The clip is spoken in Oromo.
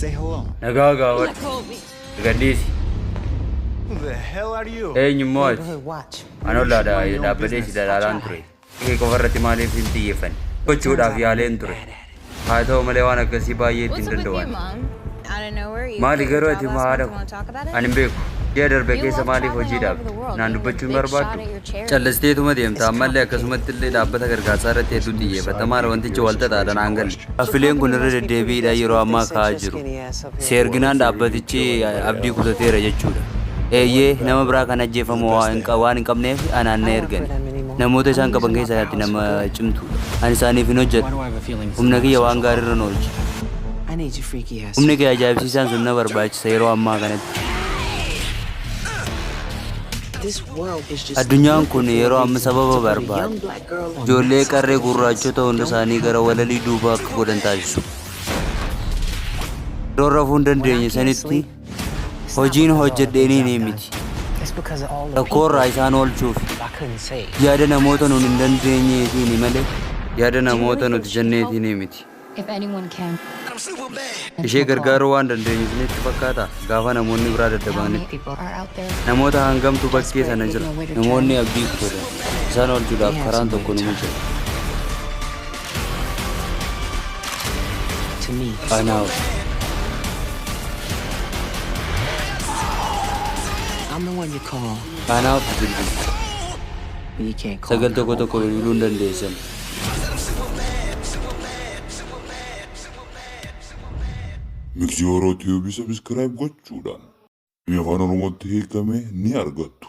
Say hello. Nagagawat. Gadis. Who the hell are you? Eenyu mo'aati? Neighborhood watch. Anoolaadha dhaabbatee si dalaalaan ture. Kee qofarratti maaliif hin xiyyeeffan? Gochuudhaaf yaaleen ture. Haa ta'u malee waan akkasii baay'ee ittiin danda'an. Maali garuu ati haadha ko? Ani hin beeku. Ji'a darbe keessa maaliif hojii dhaabde? Naan dubbachuu hin barbaaddu? Callasteetuma deemta ammallee akkasumatti illee dhaabbata gargaarsaa irratti hedduu xiyyeeffatamaa wantichi walta taadhaan hangalle. Affileen kun irra deddeebiidha yeroo ammaa ka'aa jiru. Si erginaan dhaabbatichi abdii kutateera jechuudha. Eeyyee nama biraa kan ajjeefamu waan hin qabneef anaan na ergan. Namoota isaan qaban keessaatti nama cimtuudha. Ani isaaniif hin hojjedhu. Humna kiyya waan gaariirra na oolchi. Humni kee ajaa'ibsiisaan sun na barbaachisa yeroo ammaa kanatti. Addunyaan kun yeroo amma sababa barbaada. Ijoollee qarree gurraachota hunda isaanii gara walalii duubaa akka godhan taasisu. Yeroo rafuu hin dandeenye sanitti hojiin hojjedheenii ni miti. Rakkoorraa isaan oolchuuf yaada namoota nuti hin dandeenyeetiin malee yaada namoota nuti jenneetiin miti. Ishee gargaaruu waan dandeenyu isinitti fakkaata gaafa namoonni biraa dadhabanitti. Namoota hangamtu bakkee sana jira. Namoonni abdii kutatan isaan oolchuudhaaf karaan tokko ni jira. Anaaf. Anaaf bilbilu. Sagal tokko tokko bilbiluu hin dandeessan. Miksiyooroo tiivii sabiskiraayib gochuudhaan biyya afaan oromootti hiikame ni argattu.